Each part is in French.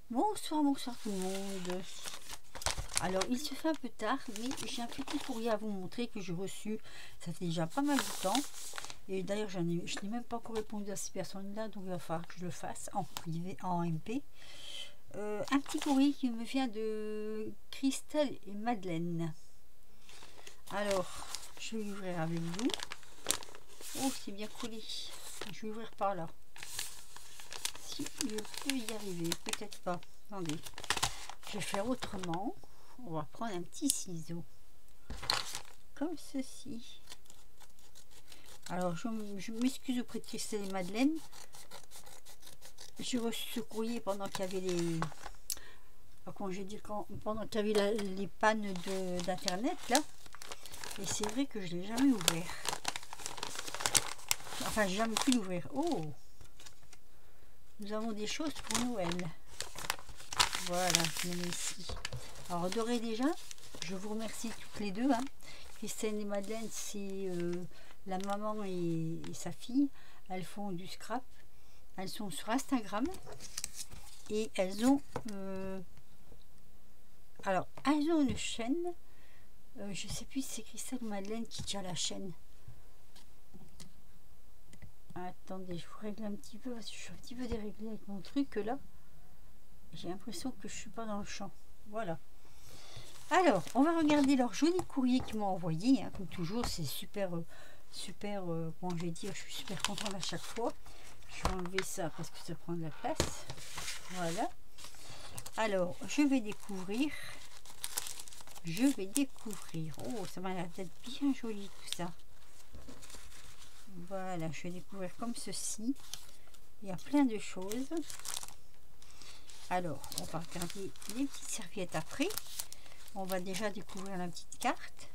Bonsoir, bonsoir tout le monde. Alors, il se fait un peu tard, mais j'ai un petit courrier à vous montrer que j'ai reçu. Ça fait déjà pas mal de temps. Et d'ailleurs, je n'ai même pas encore répondu à ces personnes-là, donc il va falloir que je le fasse en privé, en MP. Un petit courrier qui me vient de Christelle et Madeleine. Alors, je vais ouvrir avec vous. Oh, c'est bien collé. Je vais ouvrir par là. Si je peux y arriver, peut-être pas. Attendez, je vais faire autrement. On va prendre un petit ciseau comme ceci. Alors je m'excuse auprès de Christelle et Madeleine. J'ai reçu ce courrier pendant qu'il y avait les pendant qu'il y avait les pannes d'internet là, et c'est vrai que je l'ai jamais ouvert. Enfin, j'ai jamais pu l'ouvrir. Oh, nous avons des choses pour Noël. Voilà, je le mets ici. Alors d'ores et déjà, je vous remercie toutes les deux. Christelle et Madeleine, c'est la maman et sa fille. Elles font du scrap. Elles sont sur Instagram. Et elles ont... alors, elles ont une chaîne. Je ne sais plus si c'est Christelle ou Madeleine qui tient la chaîne. Attendez, je vous règle un petit peu parce que je suis un petit peu déréglée avec mon truc là. J'ai l'impression que je suis pas dans le champ. Voilà. Alors, on va regarder leur joli courrier qu'ils m'ont envoyé. Comme toujours, c'est super, comment je vais dire, je suis super contente à chaque fois. Je vais enlever ça parce que ça prend de la place. Voilà. Alors, je vais découvrir. Oh, ça m'a l'air d'être bien joli tout ça. Voilà, je vais découvrir comme ceci. Il y a plein de choses. Alors, on va regarder les petites serviettes après. On va déjà découvrir la petite carte.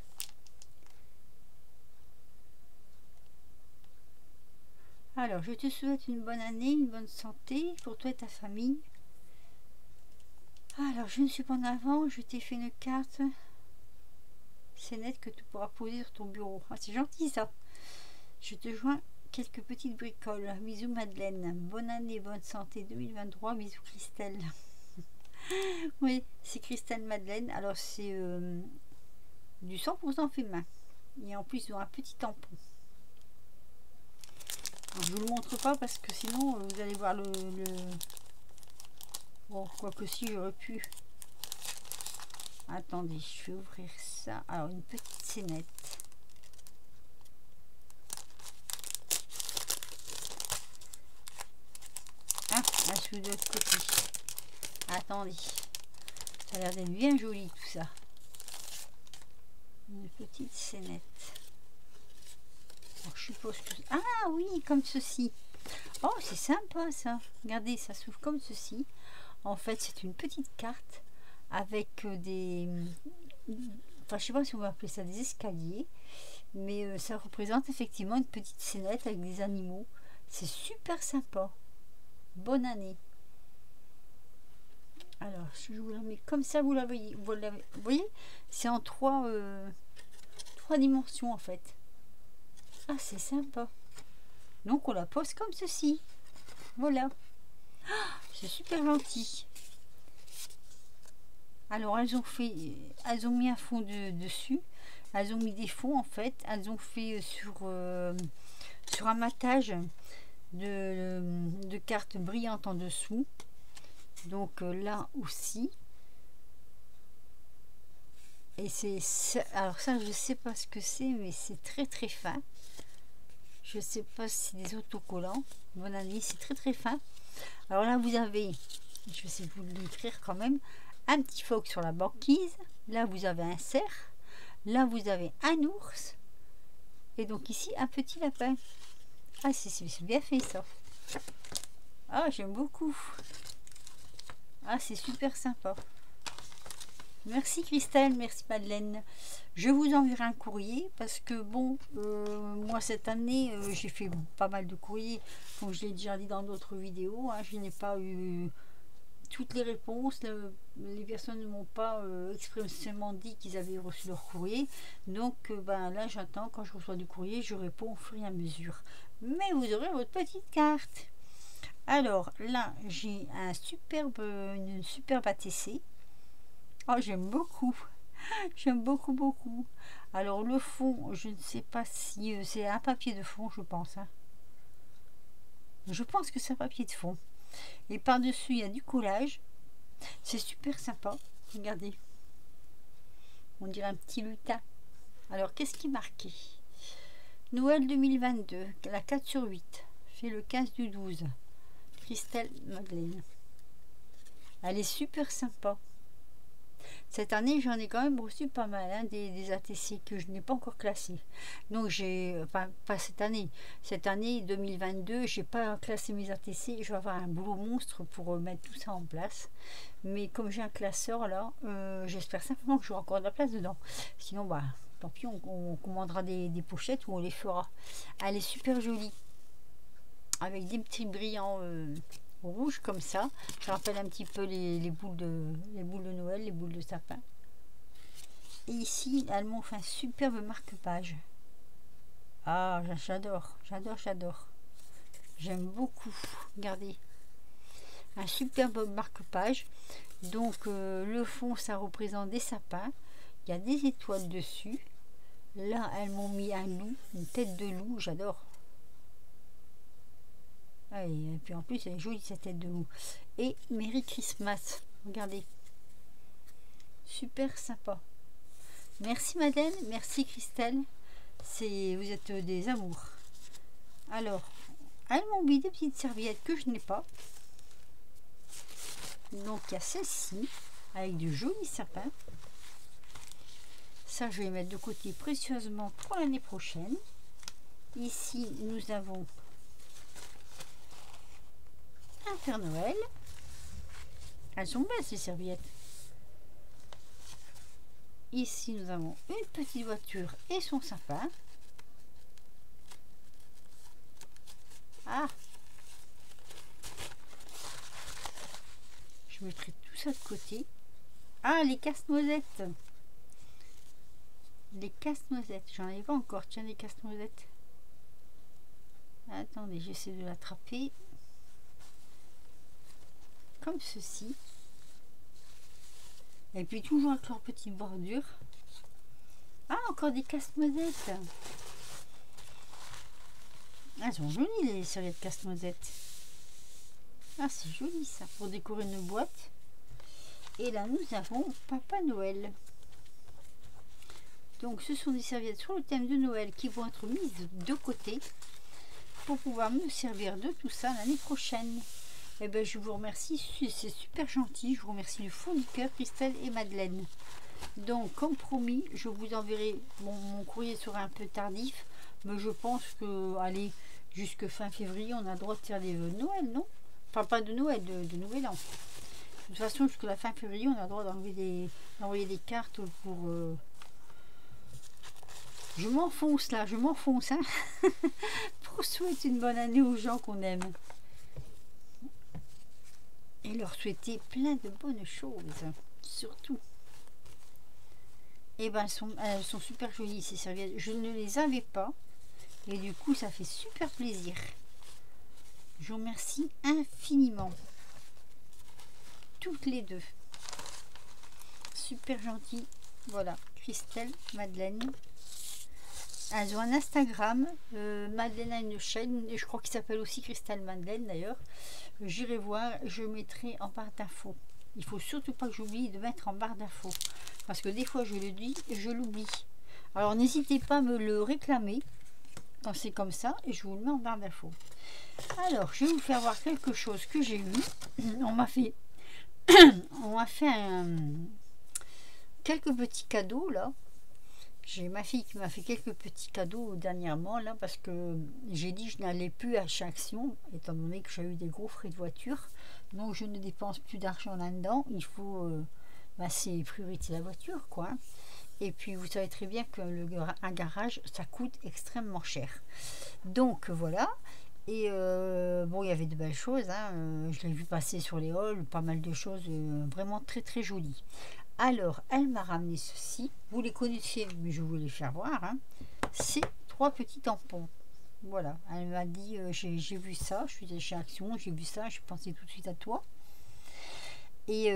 Alors, je te souhaite une bonne année, une bonne santé pour toi et ta famille. Alors, je ne suis pas en avant, je t'ai fait une carte. C'est net que tu pourras poser sur ton bureau. Ah, c'est gentil ça. Je te joins quelques petites bricoles. Bisous Madeleine. Bonne année, bonne santé 2023. Bisous Christelle. Oui, c'est Christelle Madeleine. Alors, c'est du 100% fait main. Et en plus, ils ont un petit tampon. Alors, je vous le montre pas parce que sinon, vous allez voir le... Bon, quoique si, j'aurais pu. Attendez, je vais ouvrir ça. Alors, une petite scénette. Ah, un sous de l'autre côté. Attendez. Ça a l'air d'être bien joli tout ça. Une petite scénette. Alors, je suppose que... Ah oui, comme ceci. Oh, c'est sympa ça. Regardez, ça s'ouvre comme ceci. En fait, c'est une petite carte avec des... Enfin, je sais pas si on va appeler ça des escaliers. Mais ça représente effectivement une petite scénette avec des animaux. C'est super sympa. Bonne année. Alors, je vous la mets comme ça, vous la voyez. Vous voyez, c'est en trois dimensions en fait. Ah, c'est sympa. Donc, on la pose comme ceci. Voilà. Ah, c'est super gentil. Alors, elles ont mis un fond dessus. Elles ont mis des fonds en fait. Elles ont fait sur un matage de cartes brillantes en dessous. Donc là aussi. Et alors ça, je sais pas ce que c'est, mais c'est très très fin. Je sais pas si c'est des autocollants. Bonne année, c'est très très fin. Alors là, vous avez, je vais essayer de vous l'écrire quand même, un petit phoque sur la banquise. Là, vous avez un cerf. Là, vous avez un ours. Et donc ici, un petit lapin. Ah, c'est bien fait ça. Ah, j'aime beaucoup. Ah, c'est super sympa. Merci Christelle, merci Madeleine. Je vous enverrai un courrier parce que bon, moi cette année, j'ai fait pas mal de courriers. Comme je l'ai déjà dit dans d'autres vidéos, je n'ai pas eu toutes les réponses. Les personnes ne m'ont pas expressément dit qu'ils avaient reçu leur courrier. Donc là, j'attends. Quand je reçois du courrier, je réponds au fur et à mesure. Mais vous aurez votre petite carte. Alors là, j'ai une superbe ATC. Oh, j'aime beaucoup. J'aime beaucoup, beaucoup. Alors le fond, je ne sais pas si c'est un papier de fond, je pense. Hein. Je pense que c'est un papier de fond. Et par-dessus, il y a du collage. C'est super sympa. Regardez. On dirait un petit lutin. Alors, qu'est-ce qui est marqué? Noël 2022, la 4/8. Fait le 15/12. Christelle Madeleine. Elle est super sympa. Cette année, j'en ai quand même reçu pas mal, hein, des ATC que je n'ai pas encore classés. Donc, enfin, pas cette année 2022, j'ai pas classé mes ATC. Je vais avoir un boulot monstre pour mettre tout ça en place. Mais comme j'ai un classeur là, j'espère simplement que j'aurai encore de la place dedans. Sinon, bah, tant pis, on commandera des pochettes ou on les fera. Elle est super jolie, avec des petits brillants rouge comme ça. Ça rappelle un petit peu les boules de Noël, les boules de sapin. Et ici, elles m'ont fait un superbe marque-page. Ah, j'adore, j'adore, j'adore. J'aime beaucoup. Regardez. Un superbe marque-page. Donc, le fond, ça représente des sapins. Il y a des étoiles dessus. Là, elles m'ont mis un loup, une tête de loup. J'adore. Ah, et puis en plus, elle est jolie cette tête de loup. Et Merry Christmas. Regardez. Super sympa. Merci Madeleine, merci Christelle. Vous êtes des amours. Alors, elles m'ont mis des petites serviettes que je n'ai pas. Donc il y a celle-ci avec de jolis sapins. Ça, je vais mettre de côté précieusement pour l'année prochaine. Ici, nous avons un Père Noël. Elles sont belles ces serviettes. Ici, nous avons une petite voiture et son sapin. Ah! Je mettrai tout ça de côté. Ah, les casse-noisettes. Les casse-noisettes. J'en ai pas encore. Tiens, les casse-noisettes. Attendez, j'essaie de l'attraper. Comme ceci. Et puis toujours avec leur petite bordure. Ah, encore des casse-noisettes. Ah, elles sont jolies les serviettes casse-noisettes. Ah, c'est joli ça, pour décorer une boîte. Et là, nous avons Papa Noël. Donc, ce sont des serviettes sur le thème de Noël qui vont être mises de côté pour pouvoir me servir de tout ça l'année prochaine. Et bien, je vous remercie, c'est super gentil. Je vous remercie du fond du cœur, Christelle et Madeleine. Donc, comme promis, je vous enverrai, mon courrier sera un peu tardif, mais je pense que, allez, jusque fin février, on a le droit de faire des vœux de Noël, non? Enfin, pas de Noël, de Nouvel An. De toute façon, jusqu'à la fin février, on a le droit d'envoyer des cartes pour... Je m'enfonce là, je m'enfonce, hein. Pour souhaiter une bonne année aux gens qu'on aime. Et leur souhaiter plein de bonnes choses, surtout. Et ben elles sont super jolies ces serviettes. Je ne les avais pas. Et du coup, ça fait super plaisir. Je vous remercie infiniment. Toutes les deux. Super gentil. Voilà. Christelle, Madeleine. Elles ont un Instagram. Madeleine a une chaîne. Et je crois qu'il s'appelle aussi Christelle Madeleine d'ailleurs. J'irai voir. Je mettrai en barre d'infos. Il faut surtout pas que j'oublie de mettre en barre d'infos. Parce que des fois je le dis et je l'oublie. Alors n'hésitez pas à me le réclamer quand c'est comme ça et je vous le mets en barre d'infos. Alors je vais vous faire voir quelque chose que j'ai eu. On m'a fait quelques petits cadeaux là. J'ai ma fille qui m'a fait quelques petits cadeaux dernièrement là parce que j'ai dit que je n'allais plus à chez Action étant donné que j'ai eu des gros frais de voiture. Donc je ne dépense plus d'argent là-dedans. Il faut... c'est priorité la voiture quoi. Et puis vous savez très bien que un garage ça coûte extrêmement cher. Donc voilà. Et bon, il y avait de belles choses, hein. Je l'ai vu passer sur les halls, pas mal de choses vraiment très très jolies. Alors elle m'a ramené ceci, vous les connaissez mais je vais vous les faire voir, hein. C'est 3 petits tampons. Voilà, elle m'a dit, j'ai vu ça, je suis allée chez Action, j'ai vu ça, je pensais tout de suite à toi. Et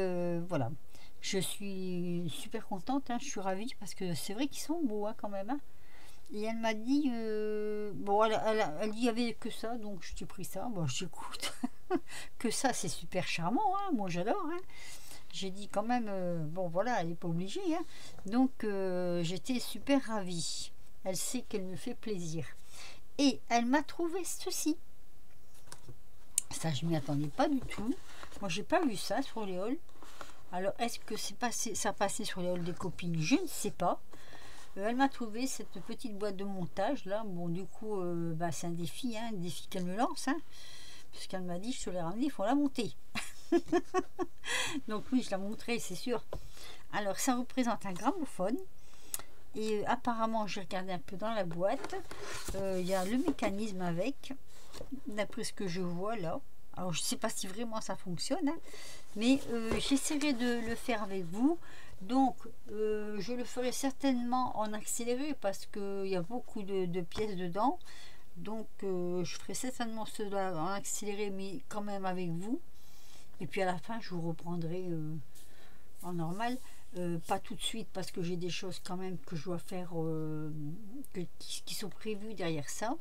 voilà, je suis super contente, hein, je suis ravie parce que c'est vrai qu'ils sont beaux, hein, quand même, hein. Et elle m'a dit, bon, elle dit il y avait que ça, donc je t'ai pris ça. Bon, j'écoute, que ça, c'est super charmant, hein, moi j'adore, hein. J'ai dit quand même, bon voilà, elle n'est pas obligée, hein. Donc j'étais super ravie. Elle sait qu'elle me fait plaisir. Et elle m'a trouvé ceci. Ça, je m'y attendais pas du tout. Moi, j'ai pas vu ça sur les halls. Alors, est-ce que c'est passé, ça passait sur les halls des copines? Je ne sais pas. Elle m'a trouvé cette petite boîte de montage là. Bon, du coup, bah, c'est un défi, hein, un défi qu'elle me lance, hein, puisqu'elle m'a dit je te l'ai ramené, il faut la monter. Donc oui, je la montrerai, c'est sûr. Alors, ça représente un gramophone. Et apparemment, j'ai regardé un peu dans la boîte. Il y a le mécanisme avec, d'après ce que je vois là. Alors, je ne sais pas si vraiment ça fonctionne, hein, mais j'essaierai de le faire avec vous. Donc, je le ferai certainement en accéléré parce qu'il y a beaucoup de pièces dedans. Donc, je ferai certainement cela en accéléré, mais quand même avec vous. Et puis à la fin, je vous reprendrai en normal. Pas tout de suite parce que j'ai des choses quand même que je dois faire qui sont prévues derrière ça.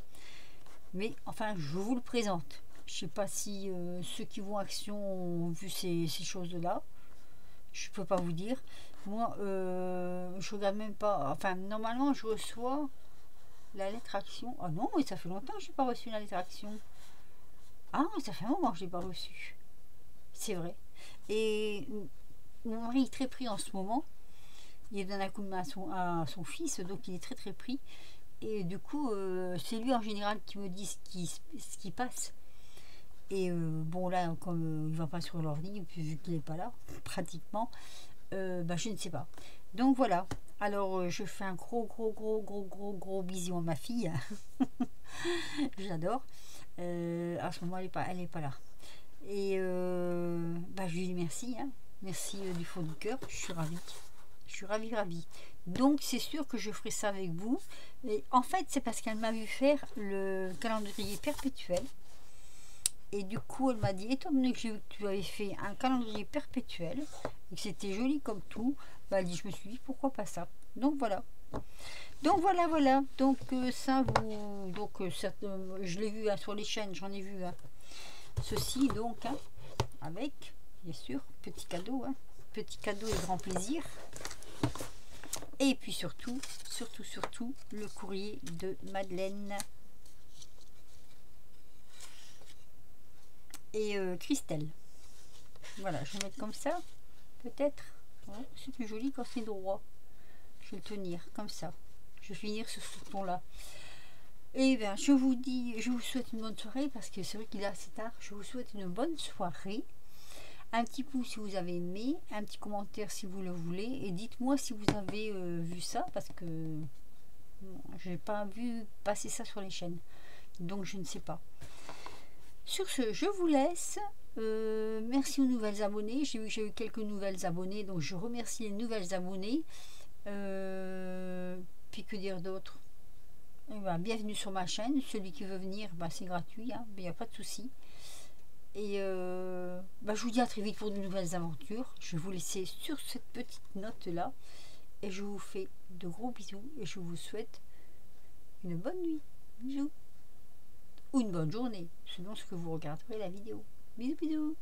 Mais enfin, je vous le présente. Je ne sais pas si ceux qui vont Action ont vu ces choses-là. Je peux pas vous dire. Moi, je regarde même pas. Enfin, normalement, je reçois la lettre Action. Ah non, mais ça fait longtemps que je n'ai pas reçu la lettre Action. Ah, ça fait un moment que je l'ai pas reçu. C'est vrai. Et mon mari est très pris en ce moment. Il donne un coup de main à son fils, donc il est très très pris. Et du coup, c'est lui en général qui me dit ce qui passe. Et bon, là, comme il ne va pas sur l'ordi, vu qu'il n'est pas là, pratiquement, bah, je ne sais pas. Donc voilà. Alors, je fais un gros bisou à ma fille. J'adore. À ce moment, elle est pas là. Et bah, je lui dis merci, hein. Merci du fond du cœur. Je suis ravie. Je suis ravie. Donc, c'est sûr que je ferai ça avec vous. Et en fait, c'est parce qu'elle m'a vu faire le calendrier perpétuel. Et du coup, elle m'a dit, étant donné que j'ai vu que tu avais fait un calendrier perpétuel et que c'était joli comme tout, bah, elle dit, je me suis dit, pourquoi pas ça? Donc voilà. Donc voilà. Donc ça, vous, donc je l'ai vu, hein, sur les chaînes, j'en ai vu, hein. Ceci donc, hein, avec, bien sûr, petit cadeau, hein, petit cadeau et grand plaisir. Et puis surtout, le courrier de Madeleine et Christelle. Voilà, je vais mettre comme ça, peut-être. Ouais, c'est plus joli quand c'est droit. Je vais le tenir comme ça. Je vais finir sur ce ton-là. Et bien, je vous souhaite une bonne soirée parce que c'est vrai qu'il est assez tard. Je vous souhaite une bonne soirée. Un petit pouce si vous avez aimé, un petit commentaire si vous le voulez, et dites-moi si vous avez vu ça parce que j'ai pas vu passer ça sur les chaînes, donc je ne sais pas. Sur ce, je vous laisse. Merci aux nouvelles abonnées. J'ai vu que j'ai eu quelques nouvelles abonnées, donc je remercie les nouvelles abonnées. Puis que dire d'autre? Ben, bienvenue sur ma chaîne. Celui qui veut venir, ben, c'est gratuit, hein, il n'y a pas de souci. Et je vous dis à très vite pour de nouvelles aventures. Je vais vous laisser sur cette petite note là. Et je vous fais de gros bisous. Et je vous souhaite une bonne nuit. Bisous. Ou une bonne journée, selon ce que vous regarderez la vidéo. Bisous.